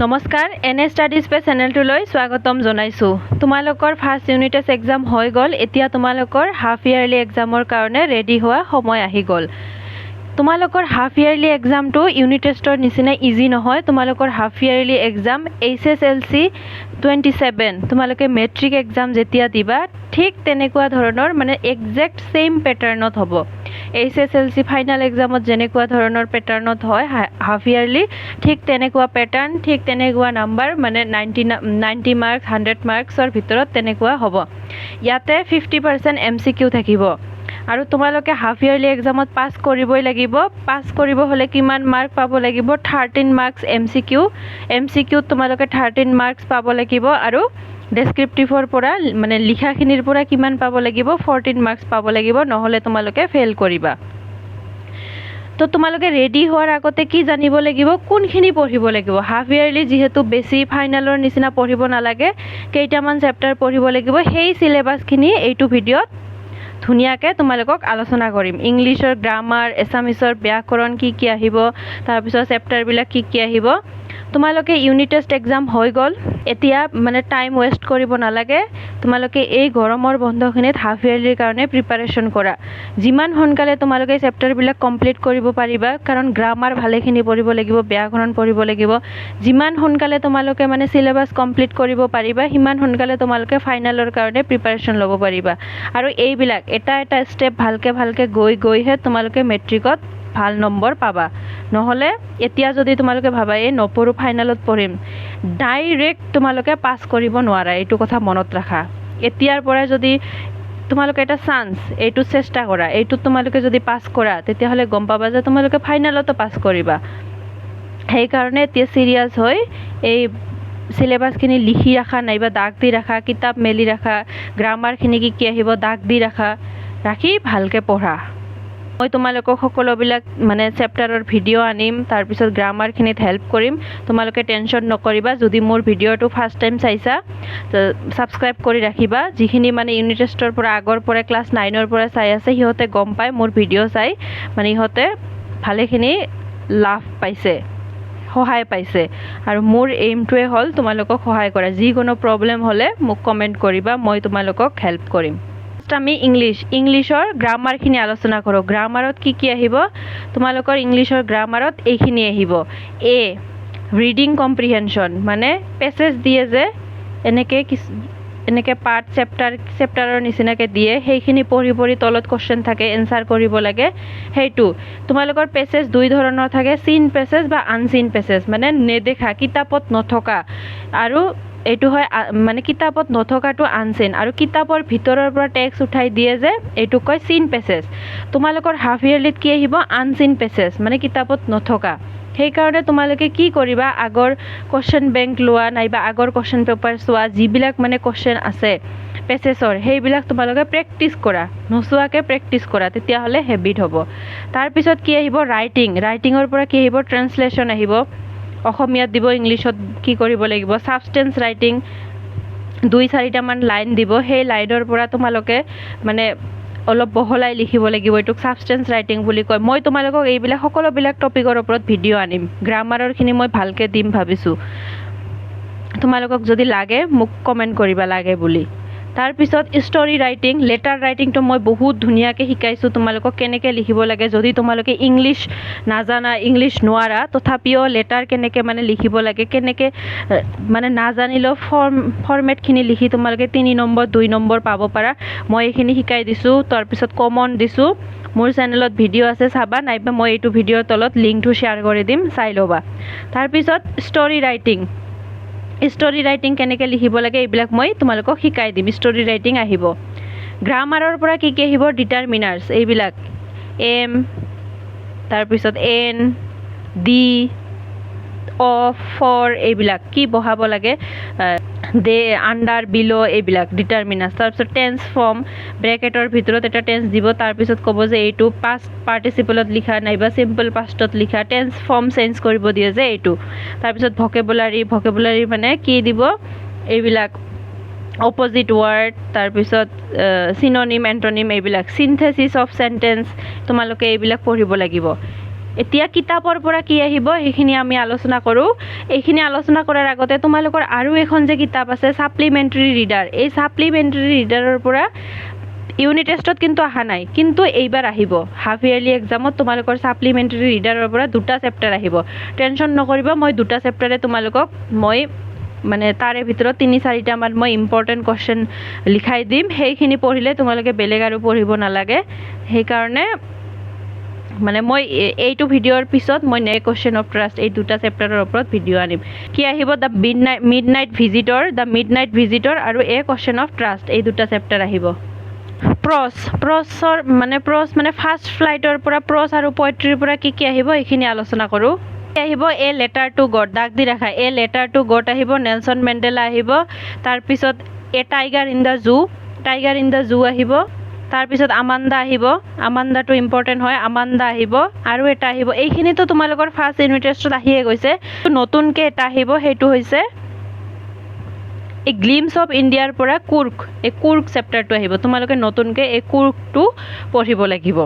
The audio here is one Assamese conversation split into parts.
নমস্কাৰ এন ষ্টাডি স্পেচ চেনেলটোলৈ স্বাগতম জনাইছোঁ। তোমালোকৰ ফাৰ্ষ্ট ইউনিট টেষ্ট এক্সাম হৈ গ'ল। এতিয়া তোমালোকৰ হাফ ইয়াৰলি এক্সামৰ কাৰণে ৰেডি হোৱা সময় আহি গ'ল। তোমালোকৰ হাফ ইয়াৰলি এক্সামটো ইউনিট টেষ্টৰ নিচিনা ইজি নহয়। তোমালোকৰ হাফ ইয়াৰলি এক্সাম HSLC 27 তোমালোকে মেট্ৰিক এক্সাম যেতিয়া দিবা ঠিক তেনেকুৱা ধৰণৰ মানে একজেক্ট ছেইম পেটাৰ্ণত হ'ব। HSLC ফাইনেল এক্সামত যেনেকুৱা ধৰণৰ পেটাৰ্ণত হয় হাফ ইয়াৰলি ঠিক তেনেকুৱা পেটাৰ্ণ ঠিক তেনেকুৱা নাম্বাৰ মানে 90 মাৰ্কছ 100 মাৰ্কছৰ ভিতৰত তেনেকুৱা হ'ব। ইয়াতে 50% MCQ থাকিব আৰু তোমালোকে হাফ ইয়াৰলি এক্সামত পাছ কৰিবই লাগিব। পাছ কৰিব হ'লে কিমান মাৰ্ক পাব লাগিব? 13 মাৰ্কছ MCQত তোমালোকে 13 মাৰ্কছ পাব লাগিব আৰু ডেছক্ৰিপটিভৰ পৰা মানে লিখাখিনিৰ পৰা কিমান পাব লাগিব? 14 মাৰ্কছ পাব লাগিব, নহ'লে তোমালোকে ফেইল কৰিবা। তো তোমালোকে ৰেডি হোৱাৰ আগতে কি জানিব লাগিব? কোনখিনি পঢ়িব লাগিব? হাফ ইয়াৰলি যিহেতু বেছি ফাইনেলৰ নিচিনা পঢ়িব নালাগে, কেইটামান চেপ্টাৰ পঢ়িব লাগিব। সেই চিলেবাছখিনি এইটো ভিডিঅ'ত ধুনীয়াকৈ তোমালোকক আলোচনা কৰিম। ইংলিছৰ গ্ৰামাৰ, এছামিছৰ ব্যাকৰণ কি কি আহিব, তাৰপিছত চেপ্টাৰবিলাক কি কি আহিব। তোমালোকে ইউনিট টেষ্ট এক্সাম হৈ গ'ল, এতিয়া মানে টাইম ৱেষ্ট কৰিব নালাগে। তোমালোকে এই গৰমৰ বন্ধখিনিত হাফ ইয়াৰলিৰ কাৰণে প্ৰিপাৰেশ্যন কৰা। যিমান সোনকালে তোমালোকে চেপ্টাৰবিলাক কমপ্লিট কৰিব পাৰিবা, কাৰণ গ্ৰামাৰ ভালেখিনি পঢ়িব লাগিব, ব্যাকৰণ পঢ়িব লাগিব। যিমান সোনকালে তোমালোকে মানে চিলেবাছ কমপ্লিট কৰিব পাৰিবা, সিমান সোনকালে তোমালোকে ফাইনেলৰ কাৰণে প্ৰিপাৰেশ্যন ল'ব পাৰিবা। আৰু এইবিলাক এটা এটা ষ্টেপ ভালকৈ গৈহে তোমালোকে মেট্ৰিকত ভাল নম্বৰ পাবা। নহ'লে এতিয়া যদি তোমালোকে ভাবা এই নপঢ়োঁ ফাইনেলত পঢ়িম, ডাইৰেক্ট তোমালোকে পাছ কৰিব নোৱাৰা। এইটো কথা মনত ৰাখা। এতিয়াৰ পৰা যদি তোমালোকে এটা চান্স, এইটো চেষ্টা কৰা, এইটোত তোমালোকে যদি পাছ কৰা তেতিয়াহ'লে গম পাবা যে তোমালোকে ফাইনেলতো পাছ কৰিবা। সেইকাৰণে এতিয়া চিৰিয়াছ হৈ এই চিলেবাছখিনি লিখি ৰাখা, নাইবা দাগ দি ৰাখা, কিতাপ মেলি ৰাখা, গ্ৰামাৰখিনি কি কি আহিব দাগ দি ৰাখি ভালকৈ পঢ়া। মই তোমালোকক সকলোবিলাক মানে চেপ্টাৰৰ ভিডিঅ' আনিম, তাৰপিছত গ্ৰামাৰখিনিত হেল্প কৰিম। তোমালোকে টেনশ্যন নকৰিবা। যদি মোৰ ভিডিঅ'টো ফাৰ্ষ্ট টাইম চাইছা ছাবস্ক্ৰাইব কৰি ৰাখিবা। যিখিনি মানে ইউনিট টেষ্টৰ পৰা আগৰ পৰা ক্লাছ 9ৰ পৰা চাই আছে সিহঁতে গম পায় মোৰ ভিডিঅ' চাই মানে ইহঁতে ভালেখিনি লাভ পাইছে, সহায় পাইছে। আৰু মোৰ এইমটোৱে হ'ল তোমালোকক সহায় কৰা। যিকোনো প্ৰব্লেম হ'লে মোক কমেণ্ট কৰিবা, মই তোমালোকক হেল্প কৰিম। আমি ইংলিছৰ গ্ৰামাৰখিনি আলোচনা কৰোঁ। গ্ৰামাৰত কি কি আহিব? তোমালোকৰ ইংলিছৰ গ্ৰামাৰত এইখিনি আহিব। ৰিডিং কম্প্ৰিহেনশ্যন, মানে পেছেজ দিয়ে যে এনেকৈ পাৰ্ট চেপ্টাৰৰ নিচিনাকৈ দিয়ে, সেইখিনি পঢ়ি তলত কুৱেশ্যন থাকে, এনচাৰ কৰিব লাগে। সেইটো তোমালোকৰ পেছেজ দুই ধৰণৰ থাকে, চিন পেছেজ বা আনচিন পেছেজ, মানে নেদেখা কিতাপত নথকা। আৰু এইটো হয় মানে কিতাপত নথকাটো আনচিন, আৰু কিতাপৰ ভিতৰৰ পৰা টেক্সট উঠাই দিয়ে যে এইটো কয় চিন পেছেজ। তোমালোকৰ হাফ ইয়াৰলিত কি আহিব? আনচিন পেছেজ, মানে কিতাপত নথকা। সেইকাৰণে তোমালোকে কি কৰিবা? আগৰ কুৱেশ্যন বেংক লোৱা, নাইবা আগৰ কুৱেশ্যন পেপাৰ চোৱা, যিবিলাক মানে কুৱেশ্যন আছে পেছেজৰ সেইবিলাক তোমালোকে প্ৰেক্টিছ কৰা, নোচোৱাকৈ প্ৰেক্টিছ কৰা, তেতিয়াহ'লে হেবিট হ'ব। তাৰপিছত কি আহিব? ৰাইটিঙৰ পৰা কি আহিব? ট্ৰেঞ্চলেশ্যন আহিব। অসমীয়াত দিব, ইংলিছত কি কৰিব লাগিব? ছাবষ্টেঞ্চ ৰাইটিং 2-4টামান লাইন দিব। সেই লাইনৰ পৰা তোমালোকে মানে অলপ বহলাই লিখিব লাগিব। এইটোক ছাবষ্টেঞ্চ ৰাইটিং বুলি কয়। মই তোমালোকক এইবিলাক সকলোবিলাক টপিকৰ ওপৰত ভিডিঅ' আনিম। গ্ৰামাৰৰখিনি মই ভালকৈ দিম ভাবিছোঁ। তোমালোকক যদি লাগে মোক কমেণ্ট কৰিবা লাগে বুলি। তাৰপিছত ষ্টৰি ৰাইটিং, লেটাৰ ৰাইটিংটো মই বহুত ধুনীয়াকৈ শিকাইছোঁ তোমালোকক কেনেকৈ লিখিব লাগে। যদি তোমালোকে ইংলিছ নাজানা, ইংলিছ নোৱাৰা, তথাপিও লেটাৰ কেনেকৈ মানে লিখিব লাগে, কেনেকৈ মানে নাজানিলেও ফৰ্মেটখিনি লিখি তোমালোকে 3 নম্বৰ 2 নম্বৰ পাব পাৰা, মই এইখিনি শিকাই দিছোঁ। তাৰপিছত কমন দিছোঁ। মোৰ চেনেলত ভিডিঅ' আছে, চাবা, নাইবা মই এইটো ভিডিঅ'ৰ তলত লিংকটো শ্বেয়াৰ কৰি দিম, চাই ল'বা। তাৰপিছত ষ্টৰি ৰাইটিং কেনেকৈ লিখিব লাগে এইবিলাক মই তোমালোকক শিকাই দিম। ষ্টৰি ৰাইটিং আহিব। গ্ৰামাৰৰ পৰা কি কি আহিব? ডিটাৰমিনাৰ্ছ, এইবিলাক এম, তাৰপিছত এন, দি, অফ, ফৰ, এইবিলাক কি বহাব লাগে, দে, আণ্ডাৰ, বিল', এইবিলাক ডিটাৰমিনাৰ্ছ। তাৰপিছত টেন্স ফৰ্ম, ব্ৰেকেটৰ ভিতৰত এটা টেন্স দিব, তাৰপিছত ক'ব যে এইটো পাষ্ট পাৰ্টিচিপলত লিখা, নাইবা চিম্পল পাষ্টত লিখা। টেন্স ফৰ্ম চেঞ্জ কৰিব দিয়ে যে এইটো। তাৰপিছত ভকেবুলাৰী মানে কি দিব? এইবিলাক অপজিট ৱাৰ্ড, তাৰপিছত চিননিম, এণ্টনিম, এইবিলাক। চিনথেচিছ অফ চেণ্টেন্স তোমালোকে এইবিলাক পঢ়িব লাগিব। এতিয়া কিতাপৰ পৰা কি আহিব সেইখিনি আমি আলোচনা কৰোঁ। এইখিনি আলোচনা কৰাৰ আগতে তোমালোকৰ আৰু এখন যে কিতাপ আছে ছাপ্লিমেণ্টাৰী ৰিডাৰ, এই ছাপ্লিমেণ্টাৰী ৰিডাৰৰ পৰা ইউনিট টেষ্টত কিন্তু অহা নাই, কিন্তু এইবাৰ আহিব। হাফ ইয়াৰলি এক্সামত তোমালোকৰ ছাপ্লিমেণ্টাৰী ৰিডাৰৰ পৰা 2টা চেপ্টাৰ আহিব। টেনশ্যন নকৰিবা, মই 2টা চেপ্টাৰে তোমালোকক মানে তাৰে ভিতৰত 3-4টা মান মই ইম্পৰ্টেণ্ট কুৱেশ্যন লিখাই দিম, সেইখিনি পঢ়িলে তোমালোকে বেলেগ আৰু পঢ়িব নালাগে। সেইকাৰণে মানে মই এইটো ভিডিঅ'ৰ পিছত মই নেক্সট কুৱেশ্যন অফ ট্ৰাষ্ট এই 2টা চেপ্টাৰৰ ওপৰত ভিডিঅ' আনিম। কি আহিব? দ্য মিডনাইট ভিজিটৰ আৰু এ কুৱেশ্যন অফ ট্ৰাষ্ট, এই 2টা চেপ্টাৰ আহিব। প্ৰ'জ মানে ফাৰ্ষ্ট ফ্লাইটৰ পৰা প্ৰ'জ আৰু পয়েট্ৰিৰ পৰা কি আহিব এইখিনি আলোচনা কৰোঁ। আহিব এ লেটাৰ টু গড, দাগ দি ৰাখা, এ লেটাৰ টু গড আহিব, নেলছন মেণ্ডেলা আহিব। তাৰপিছত a tiger in the zoo আহিব। তাৰপিছত আমাণ্ডা আহিব, আমাণ্ডাটো ইম্পৰ্টেণ্ট হয়, আমাণ্ডা আহিব। আৰু এটা আহিব, এইখিনিতো তোমালোকৰ ফাৰ্ষ্ট ইউনিট টেষ্টত আহিয়ে গৈছে, নতুনকৈ এটা আহিব, সেইটো হৈছে এই গ্লিমছ অফ ইণ্ডিয়াৰ পৰা কুৰ্ক, এই কুৰ্ক চেপ্টাৰটো আহিব। তোমালোকে নতুনকৈ এই কুৰ্কটো পঢ়িব লাগিব।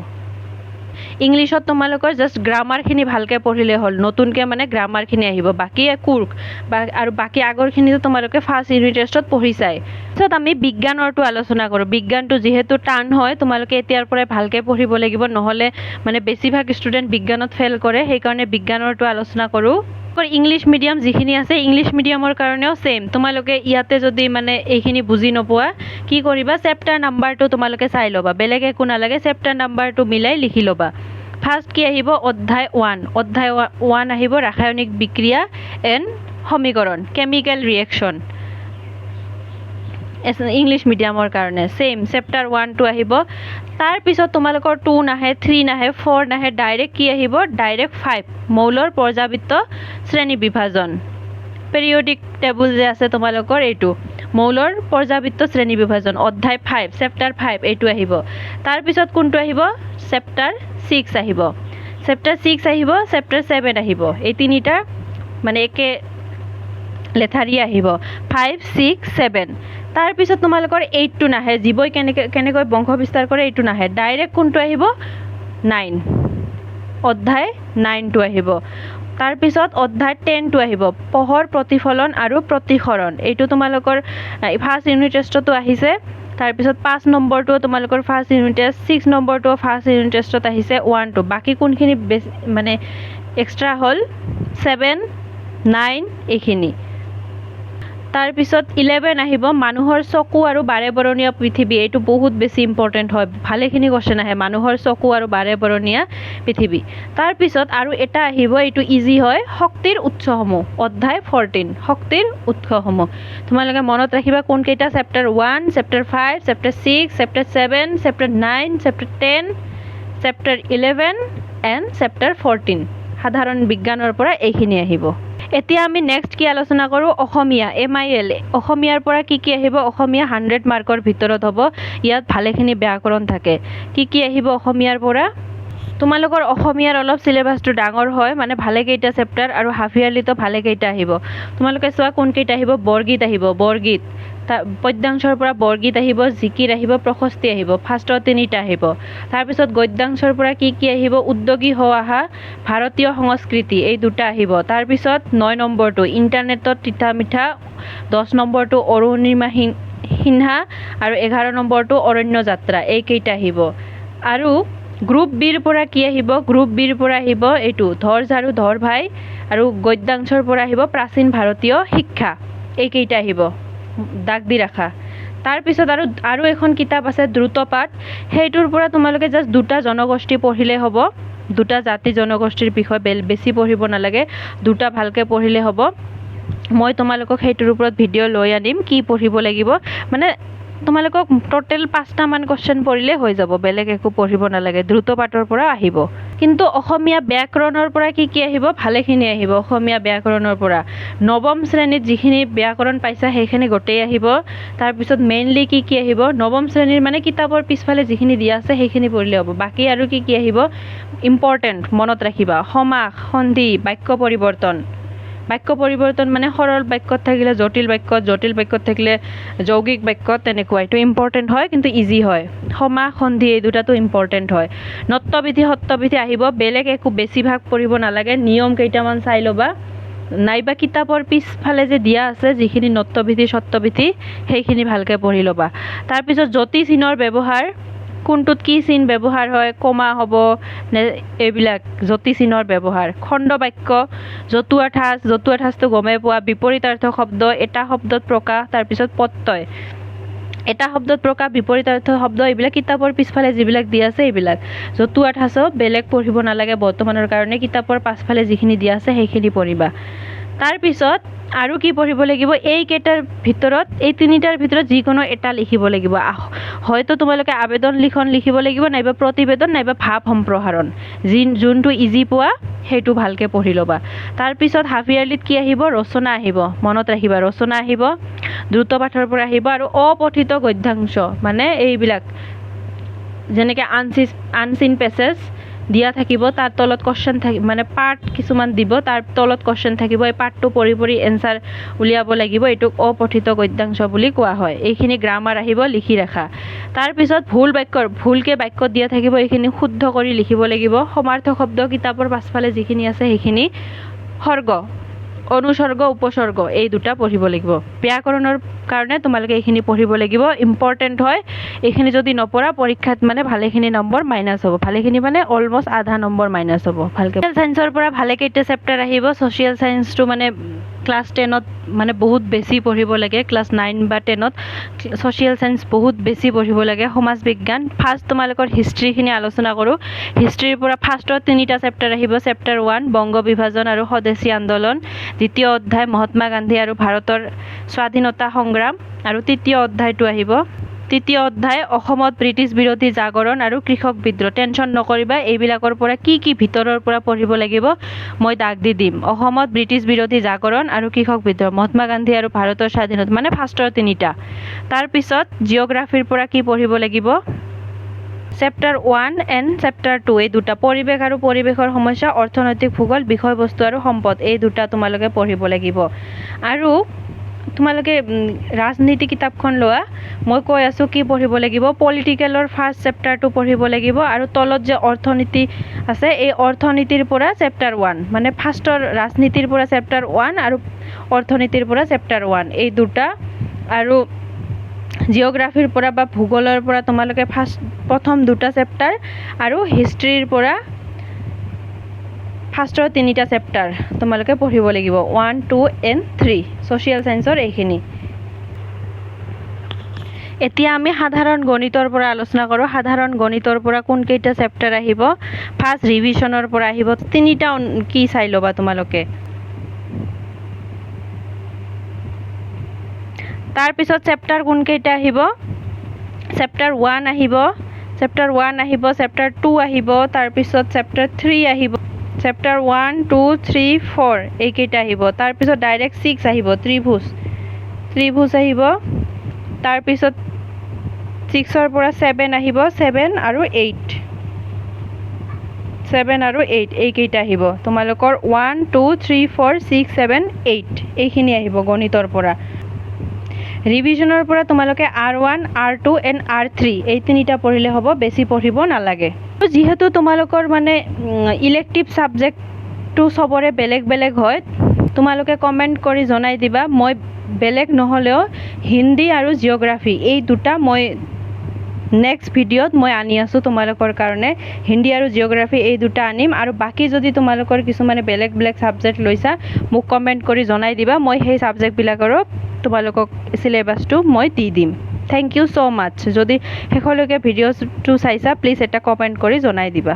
ইংলিছত তোমালোকৰ জাষ্ট গ্ৰামাৰখিনি ভালকৈ পঢ়িলে হ'ল, নতুনকৈ মানে গ্ৰামাৰখিনি আহিব, বাকী কুৰ্ক আৰু বাকী আগৰখিনিতো তোমালোকে ফাৰ্ষ্ট ইউনিট টেষ্টত পঢ়িছাই। তাৰপিছত আমি বিজ্ঞানৰটো আলোচনা কৰোঁ। বিজ্ঞানটো যিহেতু টান হয়, তোমালোকে এতিয়াৰ পৰাই ভালকৈ পঢ়িব লাগিব, নহ'লে মানে বেছিভাগ ষ্টুডেণ্ট বিজ্ঞানত ফেইল কৰে, সেইকাৰণে বিজ্ঞানৰটো আলোচনা কৰোঁ। ইংলিছ মিডিয়াম যিখিনি আছে, ইংলিছ মিডিয়ামৰ কাৰণেও ছেইম। তোমালোকে ইয়াতে যদি মানে এইখিনি বুজি নোপোৱা, কি কৰিবা, চেপ্টাৰ নাম্বাৰটো তোমালোকে চাই ল'বা, বেলেগ একো নালাগে, চেপ্টাৰ নাম্বাৰটো মিলাই লিখি ল'বা। ফাৰ্ষ্ট কি আহিব? অধ্যায় 1 আহিব, ৰাসায়নিক বিক্ৰিয়া এণ্ড সমীকৰণ, কেমিকেল ৰিয়েকশ্যন, ইংলিছ মিডিয়ামৰ কাৰণে ছেইম, চেপ্টাৰ 1-2 আহিব। তাৰপিছত তোমালোকৰ 2 নাহে, 3 নাহে, 4 নাহে, ডাইৰেক্ট কি আহিব? ডাইৰেক্ট 5, মৌলৰ পৰ্যাবৃত্ত শ্ৰেণী বিভাজন, পেৰিয়ডিক টেবুল যে আছে তোমালোকৰ, এইটো মৌলৰ পৰ্যাবৃত্ত শ্ৰেণী বিভাজন, অধ্যায় 5, চেপ্টাৰ 5, এইটো আহিব। তাৰপিছত কোনটো আহিব? চেপ্টাৰ 6 আহিব, চেপ্টাৰ 6 আহিব, চেপ্টাৰ 7 আহিব, এই তিনিটা মানে একে লেঠাৰিয়ে আহিব, 5, 6, 7। তাৰপিছত তোমালোকৰ 8টো নাহে, জীৱই কেনেকৈ বংশ বিস্তাৰ কৰে, এইটো নাহে, ডাইৰেক্ট কোনটো আহিব? 9, অধ্যায় 9টো আহিব। তাৰপিছত অধ্যায় 10টো আহিব, পোহৰ প্ৰতিফলন আৰু প্ৰতিসৰণ, এইটো তোমালোকৰ ফাৰ্ষ্ট ইউনিট টেষ্টতো আহিছে। তাৰপিছত 5 নম্বৰটো তোমালোকৰ ফাৰ্ষ্ট ইউনিট টেষ্ট, 6 নম্বৰটো ফাৰ্ষ্ট ইউনিট টেষ্টত আহিছে 1-2, বাকী কোনখিনি মানে এক্সট্ৰা হ'ল 7, 9 এইখিনি। তাৰপিছত 11 আহিব, মানুহৰ চকু আৰু বাৰেবৰণীয়া পৃথিৱী, এইটো বহুত বেছি ইম্পৰ্টেণ্ট হয়, ভালেখিনি কুৱেশ্যন আহে, মানুহৰ চকু আৰু বাৰেবৰণীয়া পৃথিৱী। তাৰপিছত আৰু এটা আহিব, এইটো ইজি হয়, শক্তিৰ উৎসসমূহ, অধ্যায় 14, শক্তিৰ উৎসসমূহ। তোমালোকে মনত ৰাখিবা কোনকেইটা? Chapter 1, chapter 5, chapter 6, chapter 7, chapter 9, chapter 10, chapter 11 and chapter 14, সাধাৰণ বিজ্ঞানৰ পৰা এইখিনি আহিব। এতিয়া আমি নেক্সট কি আলোচনা কৰোঁ? অসমীয়া, MIL, অসমীয়াৰ পৰা কি আহিব? অসমীয়া 100 মাৰ্কৰ ভিতৰত হ'ব, ইয়াত ভালেখিনি ব্যাকৰণ থাকে। কি আহিব অসমীয়াৰ পৰা? তোমালোকৰ অসমীয়াৰ অলপ চিলেবাছটো ডাঙৰ হয়, মানে ভালেকেইটা চেপ্টাৰ, আৰু হাফ ইয়াৰলিতো ভালেকেইটা আহিব। তোমালোকে চোৱা কোনকেইটা আহিব? বৰগীত আহিব, বৰগীত, পদ্যাংশৰ পৰা বৰগীত আহিব, জিকিৰ আহিব, প্ৰশস্তি আহিব, ফাৰ্ষ্টৰ 3টা আহিব। তাৰপিছত গদ্যাংশৰ পৰা কি আহিব? উদ্যোগী হৈ অহা ভাৰতীয় সংস্কৃতি, এই 2টা আহিব। তাৰপিছত 9 নম্বৰটো ইণ্টাৰনেটত তিতা মিঠা, 10 নম্বৰটো অৰুণিমা সিনহা, আৰু 11 নম্বৰটো অৰণ্য যাত্ৰা, এইকেইটা আহিব। আৰু গ্ৰুপ বিৰ পৰা কি আহিব? গ্ৰুপ বিৰ পৰা আহিব এইটো ধৰ ঝাৰু ধৰ ভাই, আৰু গদ্যাংশৰ পৰা আহিব প্ৰাচীন ভাৰতীয় শিক্ষা, এইকেইটা আহিব, দাগ দি ৰাখা। তাৰপিছত আৰু এখন কিতাপ আছে দ্ৰুতপাঠ, সেইটোৰ পৰা তোমালোকে জাষ্ট 2টা জনগোষ্ঠী পঢ়িলে হ'ব, 2টা জাতি জনগোষ্ঠীৰ বিষয়ে বেছি পঢ়িব নালাগে, 2টা ভালকৈ পঢ়িলে হ'ব। মই তোমালোকক সেইটোৰ ওপৰত ভিডিঅ' লৈ আনিম, কি পঢ়িব লাগিব, মানে তোমালোকক টোটেল 5টা মান কুৱেশ্যন পঢ়িলে হৈ যাব, বেলেগ একো পঢ়িব নালাগে, দ্ৰুতপাঠৰ পৰা আহিব। কিন্তু অসমীয়া ব্যাকৰণৰ পৰা কি আহিব? ভালেখিনি আহিব অসমীয়া ব্যাকৰণৰ পৰা। 9ম শ্ৰেণীত যিখিনি ব্যাকৰণ পাইছা সেইখিনি গোটেই আহিব। তাৰপিছত মেইনলি কি আহিব? 9ম শ্ৰেণীৰ মানে কিতাপৰ পিছফালে যিখিনি দিয়া আছে সেইখিনি পঢ়িলে হ'ব, বাকী আৰু কি আহিব? ইম্পৰ্টেণ্ট মনত ৰাখিবা, সমাস, সন্ধি, বাক্য পৰিৱৰ্তন, বাক্য পৰিৱৰ্তন মানে সৰল বাক্যত থাকিলে জটিল বাক্যত, জটিল বাক্যত থাকিলে যৌগিক বাক্যত, তেনেকুৱা। এইটো ইম্পৰ্টেণ্ট হয় কিন্তু ইজি হয়। সমাস সন্ধি এই দুটাটো ইম্পৰ্টেণ্ট হয়। নত্যবিধি সত্যবিধি আহিব, বেলেগ একো বেছিভাগ পঢ়িব নালাগে, নিয়ম কেইটামান চাই ল'বা, নাইবা কিতাপৰ পিছফালে যে দিয়া আছে যিখিনি নত্যবিধি সত্যবিধি সেইখিনি ভালকৈ পঢ়ি ল'বা। তাৰপিছত যতি চিহ্নৰ ব্যৱহাৰ, কোনটোত কি চিন ব্যৱহাৰ হয়, কমা হ'ব নে এইবিলাক যতি চিহ্নৰ ব্যৱহাৰ। খণ্ড বাক্য, জতুৱা ঠাঁচ, জতুৱা ঠাঁচটো গমেই পোৱা, বিপৰীতাৰ্থ শব্দ, এটা শব্দত প্ৰকাশ, তাৰপিছত প্ৰত্যয়। এটা শব্দত প্ৰকাশ, বিপৰীতাৰ্থ শব্দ এইবিলাক কিতাপৰ পিছফালে যিবিলাক দিয়া আছে এইবিলাক। জতুৱা ঠাঁচো বেলেগ পঢ়িব নালাগে বৰ্তমানৰ কাৰণে, কিতাপৰ পাছফালে যিখিনি দিয়া আছে সেইখিনি পঢ়িবা। তাৰপিছত আৰু কি পঢ়িব লাগিব, এইকেইটাৰ ভিতৰত, এই তিনিটাৰ ভিতৰত যিকোনো এটা লিখিব লাগিব। হয়তো তোমালোকে আবেদন লিখন লিখিব লাগিব, নাইবা প্ৰতিবেদন, নাইবা ভাৱ সম্প্ৰসাৰণ, যোনটো ইজি পোৱা সেইটো ভালকৈ পঢ়ি ল'বা। তাৰপিছত হাফ ইয়াৰলিত কি আহিব, ৰচনা আহিব, মনত ৰাখিবা ৰচনা আহিব, দ্ৰুত পাঠৰ পৰা আহিব, আৰু অপঠিত গদ্যাংশ মানে এইবিলাক যেনেকৈ আনচিন পেছেজ দিয়া থাকিব, তাৰ তলত কুৱেশ্যন থাকিব, মানে পাৰ্ট কিছুমান দিব, তাৰ তলত কুৱেশ্যন থাকিব, এই পাৰ্টটো পঢ়ি পঢ়ি এনচাৰ উলিয়াব লাগিব, এইটোক অপঠিত গদ্যাংশ বুলি কোৱা হয়। এইখিনি গ্ৰামাৰ আহিব, লিখি ৰাখা। তাৰপিছত ভুলকৈ বাক্যত দিয়া থাকিব, এইখিনি শুদ্ধ কৰি লিখিব লাগিব। সমাৰ্থক শব্দ কিতাপৰ পাছফালে যিখিনি আছে সেইখিনি, সৰ্গ, অনুসৰ্গ, উপসৰ্গ এই দুটা পঢ়িব লাগিব। ব্যাকৰণৰ কাৰণে তোমালোকে এইখিনি পঢ়িব লাগিব, ইম্পৰ্টেণ্ট হয়। এইখিনি যদি নপঢ়া পৰীক্ষাত মানে ভালেখিনি নম্বৰ মাইনাছ হ'ব, ভালেখিনি মানে অলমষ্ট আধা নম্বৰ মাইনাছ হ'ব। ভালকৈ ছ'চিয়েল চায়েন্সৰ পৰা ভালেকেইটা চেপ্টাৰ আহিব। ছ'চিয়েল চায়েন্সটো মানে ক্লাছ 10ত মানে বহুত বেছি পঢ়িব লাগে, ক্লাছ 9 বা 10ত ছ'চিয়েল চায়েন্স বহুত বেছি পঢ়িব লাগে। সমাজ বিজ্ঞান, ফাৰ্ষ্ট তোমালোকৰ হিষ্ট্ৰীখিনি আলোচনা কৰোঁ। হিষ্ট্ৰীৰ পৰা ফাৰ্ষ্টত 3টা চেপ্টাৰ আহিব। চেপ্টাৰ 1 বংগ বিভাজন আৰু স্বদেশী আন্দোলন, দ্বিতীয় অধ্যায় মহাত্মা গান্ধী আৰু ভাৰতৰ স্বাধীনতা সংগ্ৰাম, আৰু তৃতীয় অধ্যায়টো আহিব। তৃতীয় অধ্যায় অসমত ব্ৰিটিছ বিৰোধী জাগৰণ আৰু কৃষক বিদ্ৰোহ। টেনশ্যন নকৰিবা, এইবিলাকৰ পৰা কি কি ভিতৰৰ পৰা পঢ়িব লাগিব মই দাগ দি দিম। অসমত ব্ৰিটিছ বিৰোধী জাগৰণ আৰু কৃষক বিদ্ৰোহ, মহাত্মা গান্ধী আৰু ভাৰতৰ স্বাধীনতা, মানে ফাৰ্ষ্টৰ 3টা। তাৰপিছত জিঅ'গ্ৰাফীৰ পৰা কি পঢ়িব লাগিব, চেপ্টাৰ 1 এণ্ড চেপ্টাৰ 2 এই দুটা, পৰিৱেশ আৰু পৰিৱেশৰ সমস্যা, অৰ্থনৈতিক ভূগোল, বিষয়বস্তু আৰু সম্পদ এই দুটা তোমালোকে পঢ়িব লাগিব। আৰু তোমালোকে ৰাজনীতি কিতাপখন লোৱা, মই কৈ আছোঁ কি পঢ়িব লাগিব। পলিটিকেলৰ ফাৰ্ষ্ট চেপ্টাৰটো পঢ়িব লাগিব, আৰু তলত যে অৰ্থনীতি আছে এই অৰ্থনীতিৰ পৰা চেপ্টাৰ 1, মানে ফাৰ্ষ্টৰ ৰাজনীতিৰ পৰা চেপ্টাৰ 1 আৰু অৰ্থনীতিৰ পৰা চেপ্টাৰ 1 এই দুটা। আৰু জিঅ'গ্ৰাফীৰ পৰা বা ভূগোলৰ পৰা তোমালোকে প্ৰথম 2টা চেপ্টাৰ, আৰু হিষ্ট্ৰীৰ পৰা ফাৰ্ষ্টৰ 3টা চেপ্টাৰ তোমালোকে পঢ়িব লাগিব, 1, 2 and 3 ছ'চিয়েল চায়েন্সৰ এইখিনি। এতিয়া আমি সাধাৰণ গণিতৰ পৰা আলোচনা কৰোঁ। সাধাৰণ গণিতৰ পৰা কোনকেইটা চেপ্টাৰ আহিব, ফাৰ্ষ্ট ৰিভিশ্যনৰ পৰা আহিব। 3টা কি চাই ল'বা তোমালোকে। তাৰপিছত চেপ্টাৰ কোনকেইটা আহিব, চেপ্টাৰ 1 আহিব, চেপ্টাৰ 1 আহিব, চেপ্টাৰ 2 আহিব, তাৰপিছত চেপ্টাৰ 3 আহিব, চেপ্টাৰ 1, 2, 3, 4 এইকেইটা আহিব। তাৰপিছত ডাইৰেক্ট 6 আহিব, ত্ৰিভুজ আহিব। তাৰপিছত 6ৰ পৰা 7 আহিব, 7 আৰু 8 এইকেইটা আহিব তোমালোকৰ। 1, 2, 3, 4, 6, 7, 8 এইখিনি আহিব গণিতৰ পৰা। ৰিভিশ্যনৰ পৰা তোমালোকে R1, R2 and R3 এই 3টা পঢ়িলে হ'ব, বেছি পঢ়িব নালাগে। যিহেতু তোমালোকৰ মানে ইলেক্টিভ ছাবজেক্টটো চবৰে বেলেগ বেলেগ হয়, তোমালোকে কমেণ্ট কৰি জনাই দিবা। মই বেলেগ নহ'লেও হিন্দী আৰু জিঅ'গ্ৰাফী এই দুটা মই নেক্সট ভিডিঅ'ত মই আনি আছোঁ তোমালোকৰ কাৰণে। হিন্দী আৰু জিঅ'গ্ৰাফী এই দুটা আনিম, আৰু বাকী যদি তোমালোকৰ কিছুমানে বেলেগ বেলেগ ছাবজেক্ট লৈছা মোক কমেণ্ট কৰি জনাই দিবা, মই সেই ছাবজেক্টবিলাকৰো তোমালোকক চিলেবাছটো মই দি দিম। থেংক ইউ ছ' মাছ। যদি শেষলৈকে ভিডিঅ'টো চাইছা প্লিজ এটা কমেণ্ট কৰি জনাই দিবা।